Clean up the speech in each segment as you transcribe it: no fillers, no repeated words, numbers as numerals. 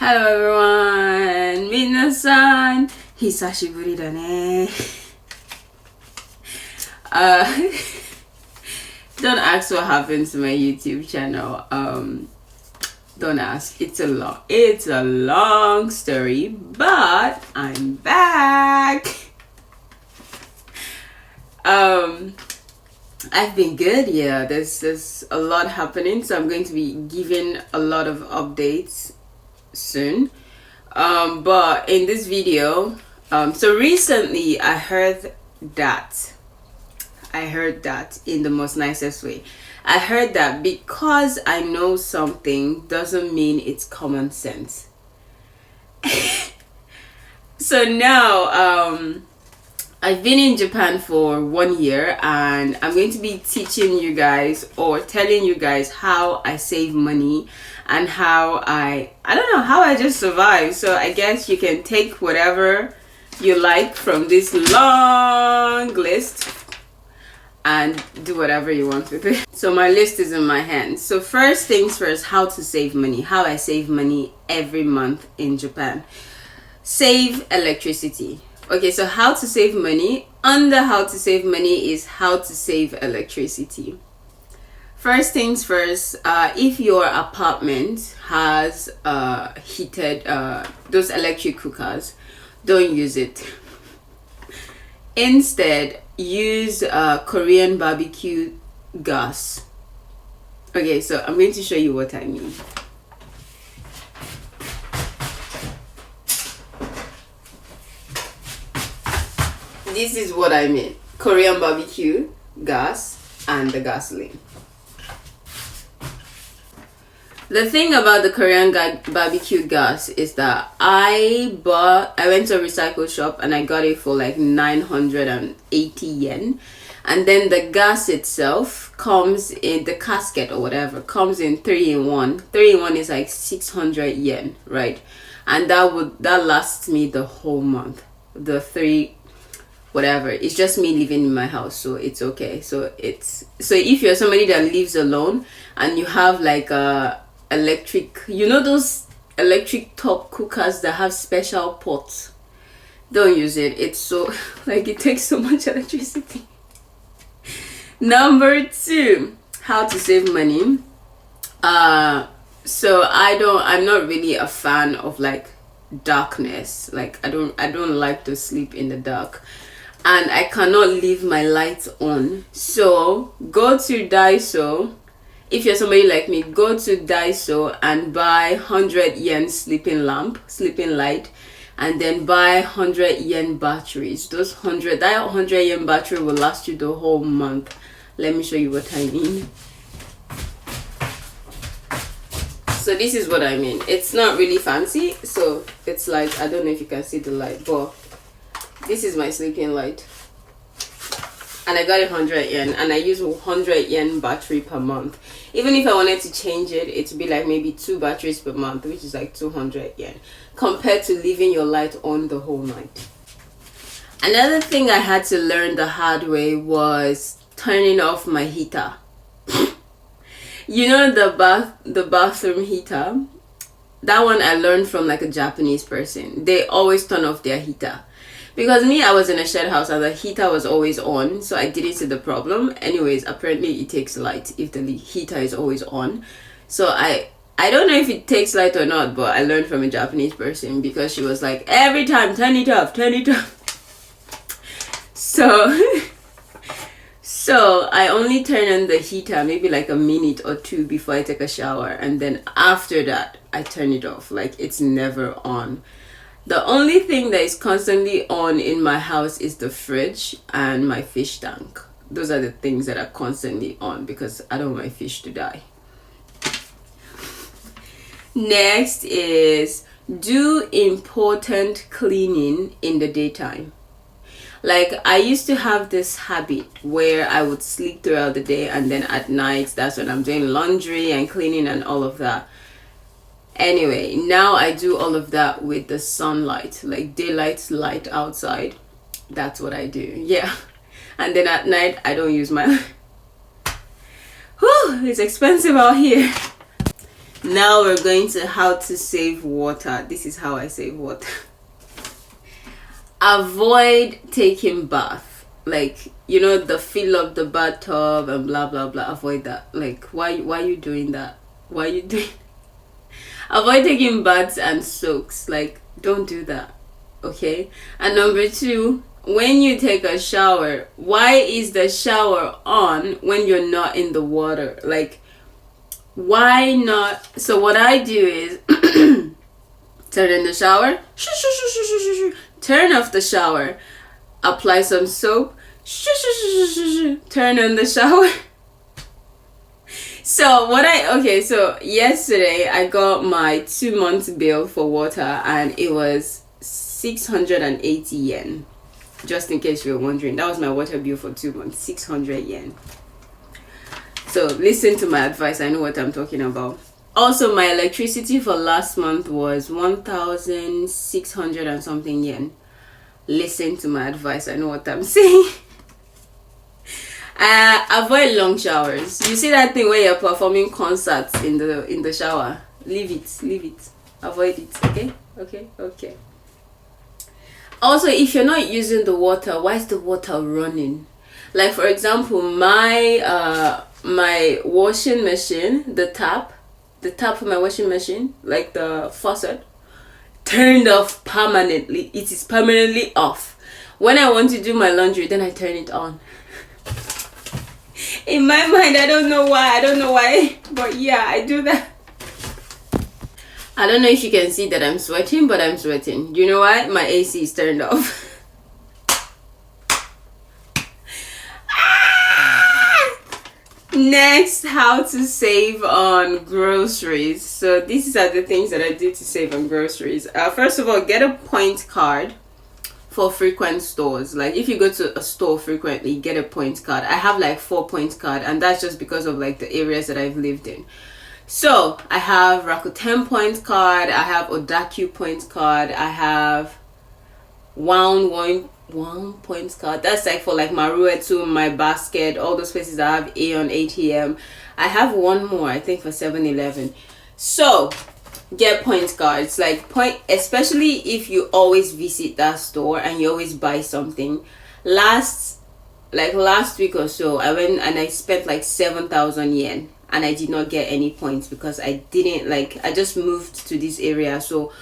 Hello everyone! 皆さん、久しぶりだね。Don't ask what happened to my YouTube channel. Don't ask. It's a long story, but I'm back. I've been good. Yeah, there's a lot happening, so I'm going to be giving a lot of updates soon. But in this video, so recently I heard that in the most nicest way. I heard that because I know something doesn't mean it's common sense. So now I've been in Japan for 1 year, and I'm going to be teaching you guys or telling you guys how I save money and how I don't know, how I just survive. So I guess you can take whatever you like from this long list and do whatever you want with it. So my list is in my hand. So first things first, how to save money, how I save money every month in Japan. Save electricity. Okay, so how to save money. Under how to save money is how to save electricity. First things first, if your apartment has heated those electric cookers, don't use it. Instead, use Korean barbecue gas. Okay, so I'm going to show you what I mean. This is what I mean. Korean barbecue gas and the gasoline. The thing about the Korean barbecue gas is that I went to a recycle shop and I got it for like 980 yen. And then the gas itself comes in the casket or whatever, comes in 3-in-1. 3-in-1 is like 600 yen, right? And that lasts me the whole month. The three whatever, it's just me living in my house, so it's okay. So if you're somebody that lives alone and you have like a electric, you know those electric top cookers that have special pots, don't use it. It's so like it takes so much electricity. Number 2, how to save money. So I'm not really a fan of like darkness. Like I don't like to sleep in the dark, and I cannot leave my lights on. So go to Daiso. If you're somebody like me, go to Daiso and buy 100 yen sleeping light, and then buy 100 yen batteries. That 100 yen battery will last you the whole month. Let me show you what I mean. So this is what I mean. It's not really fancy, so it's like, I don't know if you can see the light, but this is my sleeping light, and I got it 100 yen, and I use 100 yen battery per month. Even if I wanted to change it, it would be like maybe 2 batteries per month, which is like 200 yen, compared to leaving your light on the whole night. Another thing I had to learn the hard way was turning off my heater. You know, the bathroom heater, that one I learned from like a Japanese person. They always turn off their heater. Because me, I was in a shared house and the heater was always on, so I didn't see the problem. Anyways, apparently it takes light if the heater is always on. So I don't know if it takes light or not, but I learned from a Japanese person because she was like, every time, turn it off. So I only turn on the heater maybe like a minute or 2 before I take a shower, and then after that I turn it off. Like it's never on. The only thing that is constantly on in my house is the fridge and my fish tank. Those are the things that are constantly on because I don't want my fish to die. Next is do important cleaning in the daytime. Like I used to have this habit where I would sleep throughout the day, and then at night that's when I'm doing laundry and cleaning and all of that. Anyway, now I do all of that with the sunlight, like daylight light outside. That's what I do. Yeah. And then at night I don't use my Whew, it's expensive out here. Now we're going to how to save water. This is how I save water. Avoid taking bath. Like, you know, the fill up the bathtub and blah blah blah. Avoid that. Like, why are you doing that? Why are you doing avoid taking baths and soaks. Like, don't do that. Okay? And number 2, when you take a shower, why is the shower on when you're not in the water? Like, why not? So what I do is turn in the shower, turn off the shower, apply some soap, turn on the shower. So yesterday I got my 2-month bill for water and it was 680 yen. Just in case you were wondering, that was my water bill for 2 months, 600 yen. So listen to my advice, I know what I'm talking about. Also, my electricity for last month was 1,600 and something yen. Listen to my advice, I know what I'm saying. Avoid long showers. You see that thing where you're performing concerts in the shower? Leave it. Avoid it, okay? Also, if you're not using the water, why is the water running? Like, for example, my washing machine, the tap for my washing machine, like the faucet, turned off permanently. It is permanently off. When I want to do my laundry, then I turn it on. In my mind, I don't know why, but yeah, I do that. I don't know if you can see that I'm sweating, but I'm sweating. Do you know why? My AC is turned off. Next, how to save on groceries. So these are the things that I do to save on groceries. First of all, get a point card for frequent stores. Like, if you go to a store frequently, get a point card. I have like 4 point card, and that's just because of like the areas that I've lived in. So I have Rakuten point card, I have Odakyu point card, I have one point card. That's like for like Maruetu, My Basket, all those places that have Aeon ATM. I have one more, I think, for 7-Eleven. So get point cards. Like, especially if you always visit that store and you always buy something. Last week or so, I went and I spent like 7,000 yen and I did not get any points because I I just moved to this area, so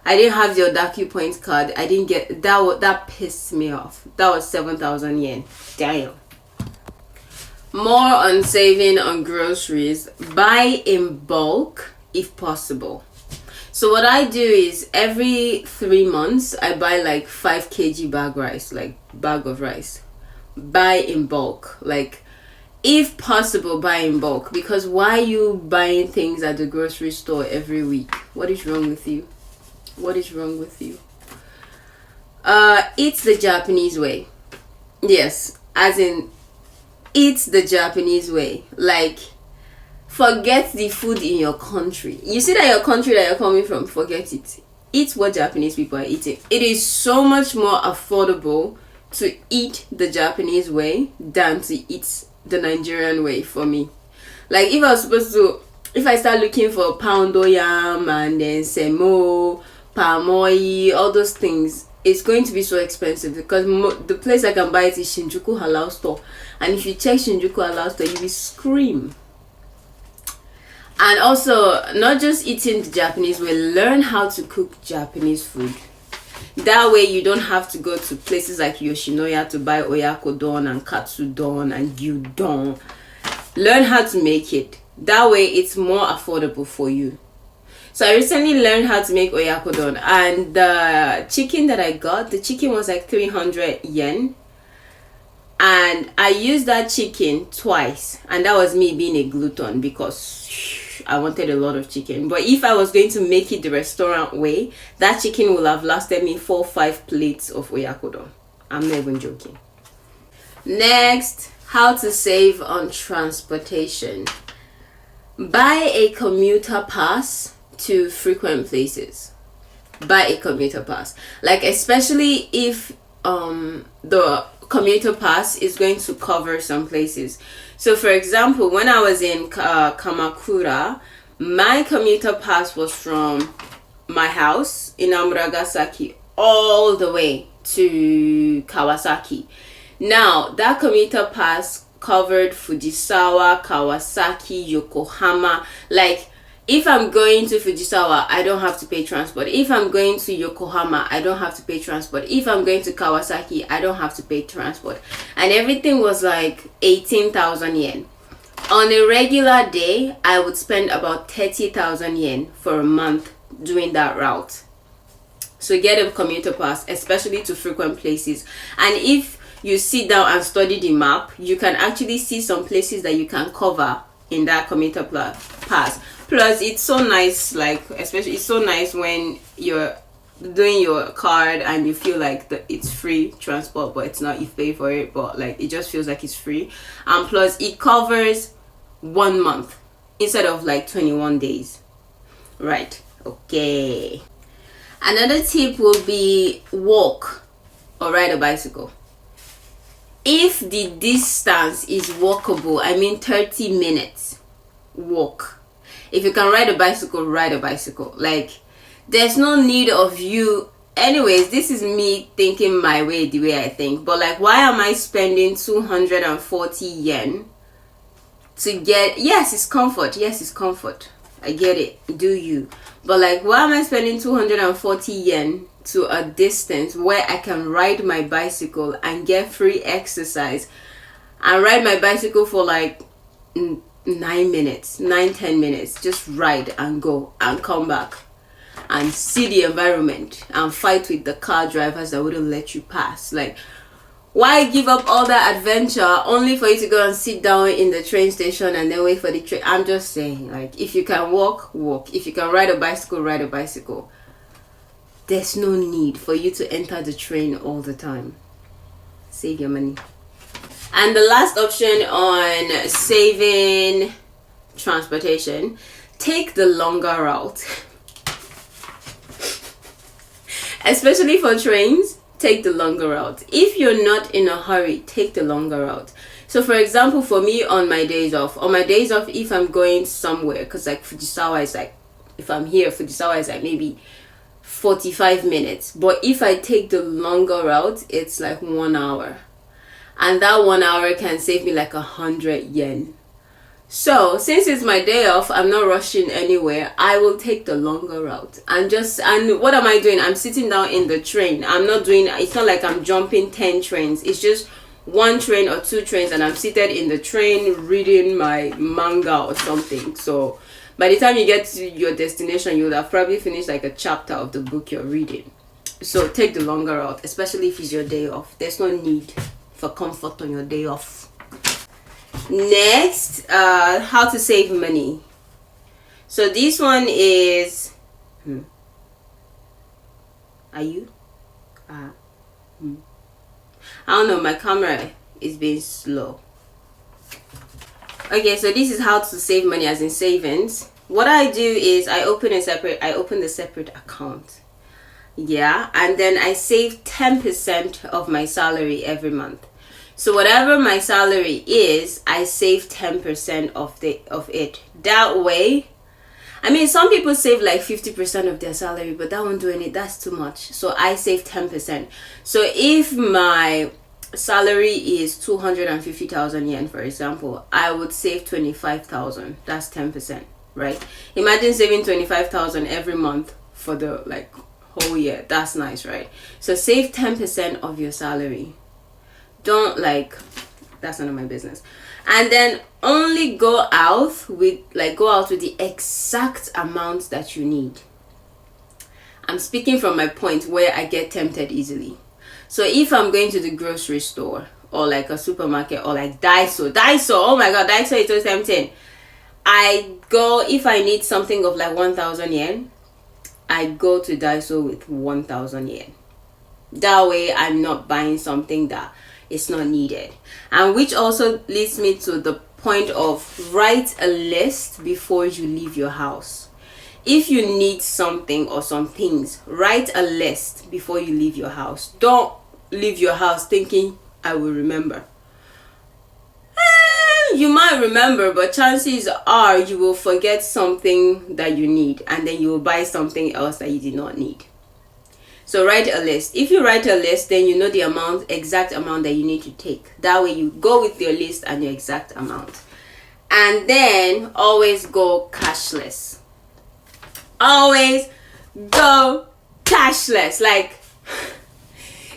I didn't have the Odakyu point card. I didn't get that pissed me off. That was 7,000 yen. Damn. More on saving on groceries. Buy in bulk if possible. So what I do is every 3 months I buy like 5 kg bag of rice. Buy in bulk. Like, if possible, buy in bulk. Because why are you buying things at the grocery store every week? What is wrong with you? It's the Japanese way. Yes, as in, it's the Japanese way. Like, forget the food in your country. You see that your country that you're coming from, forget it. Eat what Japanese people are eating. It is so much more affordable to eat the Japanese way than to eat the Nigerian way for me. Like, if I start looking for poundo yam and then semo, palmoy, all those things, it's going to be so expensive because the place I can buy it is Shinjuku Halal Store. And if you check Shinjuku Halal Store, you will scream. And also, not just eating the Japanese way, learn how to cook Japanese food. That way you don't have to go to places like Yoshinoya to buy oyakodon and katsudon and gyudon. Learn how to make it. That way it's more affordable for you. So I recently learned how to make oyakodon, and the chicken that I got, the chicken was like 300 yen. And I used that chicken twice, and that was me being a glutton because I wanted a lot of chicken. But if I was going to make it the restaurant way, that chicken will have lasted me 4 or 5 plates of oyakodon. I'm not even joking. Next, how to save on transportation. Buy a commuter pass to frequent places. Buy a commuter pass. Like, especially if the commuter pass is going to cover some places. So for example, when I was in Kamakura, My commuter pass was from my house in Amuragasaki all the way to Kawasaki. Now, that commuter pass covered Fujisawa, Kawasaki, Yokohama. Like, if I'm going to Fujisawa, I don't have to pay transport. If I'm going to Yokohama, I don't have to pay transport. If I'm going to Kawasaki, I don't have to pay transport. And everything was like 18,000 yen. On a regular day, I would spend about 30,000 yen for a month doing that route. So get a commuter pass, especially to frequent places. And if you sit down and study the map, you can actually see some places that you can cover in that commuter pass. Plus, it's so nice, like, especially it's so nice when you're doing your card and you feel like it's free transport, but it's not, you pay for it, but like it just feels like it's free. And plus, it covers 1 month instead of like 21 days. Right. Okay. Another tip will be walk or ride a bicycle. If the distance is walkable, I mean 30 minutes, walk. If you can ride a bicycle, ride a bicycle. Like, there's no need of you. Anyways, this is me thinking my way, the way I think. But like, why am I spending 240 yen to get, yes, it's comfort. Yes, it's comfort. I get it. Do you. But like, why am I spending 240 yen to a distance where I can ride my bicycle and get free exercise and ride my bicycle for like 10 minutes, just ride and go and come back and see the environment and fight with the car drivers that wouldn't let you pass? Like, why give up all that adventure only for you to go and sit down in the train station and then wait for the train? I'm just saying, like, if you can walk, walk. If you can ride a bicycle, ride a bicycle. There's no need for you to enter the train all the time. Save your money. And the last option on saving transportation, take the longer route. Especially for trains, take the longer route. If you're not in a hurry, take the longer route. So for example, for me, on my days off, if I'm going somewhere, because like Fujisawa is like, if I'm here, Fujisawa is like maybe 45 minutes. But if I take the longer route, it's like 1 hour. And that 1 hour can save me like 100 yen. So since it's my day off, I'm not rushing anywhere, I will take the longer route. And what am I doing? I'm sitting down in the train. It's not like I'm jumping 10 trains. It's just 1 train or 2 trains and I'm seated in the train reading my manga or something. So by the time you get to your destination, you would have probably finished like a chapter of the book you're reading. So take the longer route, especially if it's your day off. There's no need for comfort on your day off. Next, how to save money. So this one is I don't know, my camera is being slow. Okay, so this is how to save money, as in savings. What I do is I open the separate account. Yeah, and then I save 10% of my salary every month. So whatever my salary is, I save 10% of it. That way, I mean, some people save like 50% of their salary, but that won't do any, that's too much. So I save 10%. So if my salary is 250,000 yen, for example, I would save 25,000. That's 10%, right? Imagine saving 25,000 every month for the like whole year. That's nice, right? So save 10% of your salary. Don't that's none of my business. And then only go out with the exact amount that you need. I'm speaking from my point where I get tempted easily. So if I'm going to the grocery store or like a supermarket or like Daiso, oh my god, Daiso is so tempting. I go, if I need something of like 1,000 yen, I go to Daiso with 1,000 yen. That way I'm not buying something that is not needed. And which also leads me to the point of write a list before you leave your house. If you need something or some things, write a list before you leave your house. Don't leave your house thinking, I will remember. you might remember, but chances are you will forget something that you need, and then you will buy something else that you did not need. So write a list. If you write a list, then you know the exact amount that you need to take. That way you go with your list and your exact amount. And then always go cashless. Always go cashless. Like,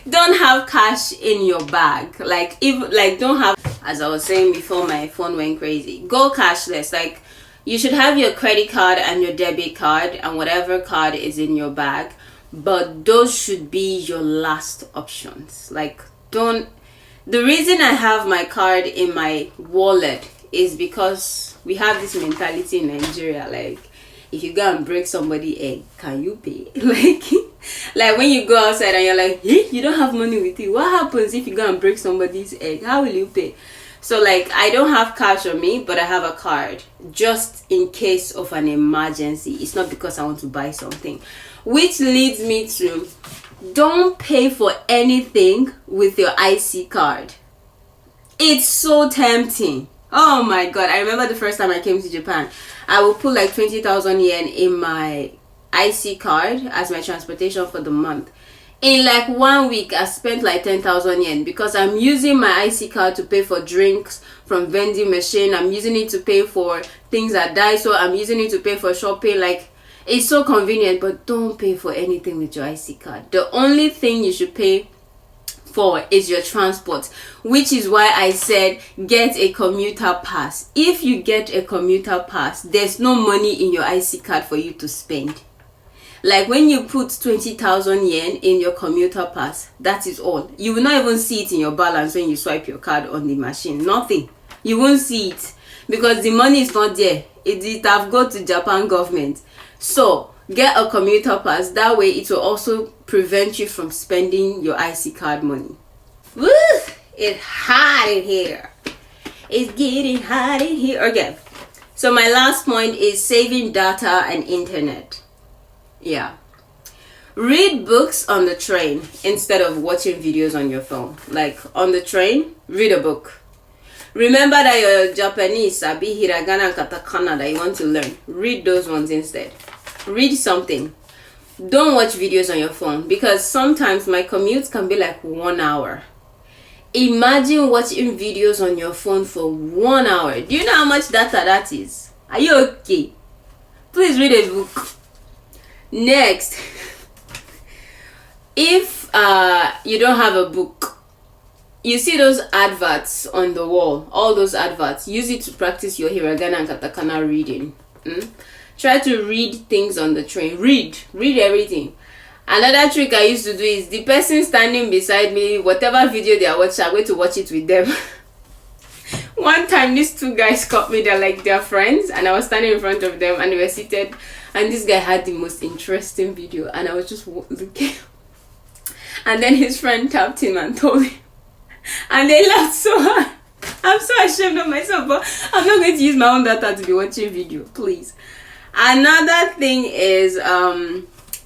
don't have cash in your bag. Don't have, as I was saying before my phone went crazy, go cashless. Like, you should have your credit card and your debit card and whatever card is in your bag, but those should be your last options. Like, the reason I have my card in my wallet is because we have this mentality in Nigeria, like, if you go and break somebody's egg, can you pay? like when you go outside and you're like, hey, you don't have money with you. What happens if you go and break somebody's egg? How will you pay? So like, I don't have cash on me, but I have a card just in case of an emergency. It's not because I want to buy something. Which leads me to, don't pay for anything with your IC card. It's so tempting. Oh my god, I remember the first time I came to Japan, I would put like 20,000 yen in my IC card as my transportation for the month. In like 1 week, I spent like 10,000 yen because I'm using my IC card to pay for drinks from vending machine. I'm using it to pay for things at Daiso. I'm using it to pay for shopping. Like, it's so convenient, but don't pay for anything with your IC card. The only thing you should pay for is your transport, which is why I said get a commuter pass. If you get a commuter pass, there's no money in your IC card for you to spend. Like, when you put 20,000 yen in your commuter pass, that is all. You will not even see it in your balance when you swipe your card on the machine. Nothing. You won't see it because the money is not there. It have gone to Japan government. So get a commuter pass. That way it will also prevent you from spending your IC card money. Woo! It's hot in here. It's getting hot in here. Okay. So my last point is saving data and internet. Yeah. Read books on the train instead of watching videos on your phone. Like, on the train, read a book. Remember that your Japanese, sabi hiragana and katakana that you want to learn. Read those ones instead. Read something. Don't watch videos on your phone, because sometimes my commutes can be like 1 hour. Imagine watching videos on your phone for 1 hour. Do you know how much data that is? Are you okay? Please read a book. Next, if you don't have a book, you see those adverts on the wall, all those adverts, use it to practice your hiragana and katakana reading. Try to read things on the train. Read everything. Another trick I used to do is, the person standing beside me, whatever video they are watching, I'm going to watch it with them. One time, these two guys caught me. They're friends, and I was standing in front of them, and they were seated, and this guy had the most interesting video, and I was just looking. And then his friend tapped him and told him, and they laughed so hard. I'm so ashamed of myself, but I'm not going to use my own data to be watching video, please. Another thing is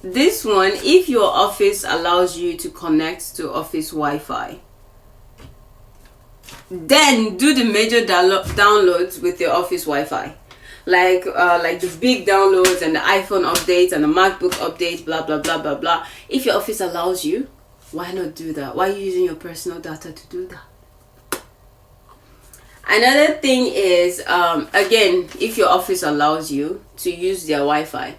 this one, if your office allows you to connect to office Wi-Fi, then do the major downloads with your office Wi-Fi, like the big downloads and the iPhone updates and the MacBook updates, blah blah blah blah blah. If your office allows you, why not do that? Why are you using your personal data to do that? Another thing is, again, if your office allows you to use their Wi-Fi,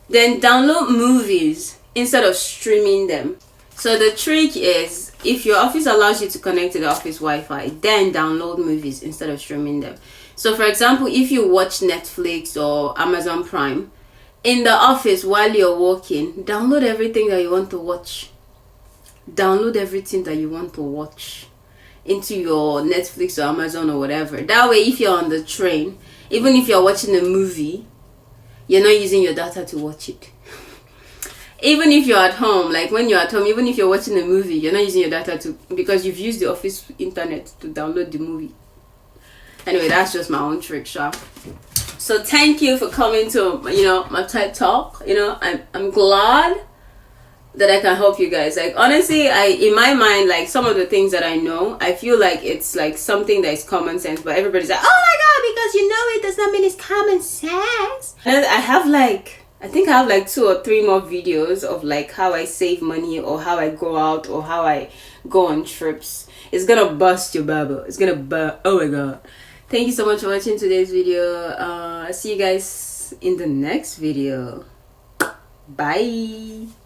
then download movies instead of streaming them. So the trick is, if your office allows you to connect to the office Wi-Fi, then download movies instead of streaming them. So for example, if you watch Netflix or Amazon Prime in the office while you're working, download everything that you want to watch. Download everything that you want to watch into your Netflix or Amazon or whatever. That way, if you're on the train, even if you're watching a movie, you're not using your data to watch it. Even if you're at home, like when you're at home, even if you're watching a movie, you're not using your data to, because you've used the office internet to download the movie. Anyway, that's just my own trick, Sha. So thank you for coming to, my TED Talk. I'm glad that I can help you guys. Like honestly, in my mind, like some of the things that I know, I feel like it's like something that is common sense, but everybody's like, oh my god, because you know it does not mean it's common sense. And I have like, I think I have like 2 or 3 more videos of like how I save money, or how I go out, or how I go on trips. It's gonna bust your bubble. It's gonna bust. Oh my god. Thank you so much for watching today's video. I'll see you guys in the next video. Bye.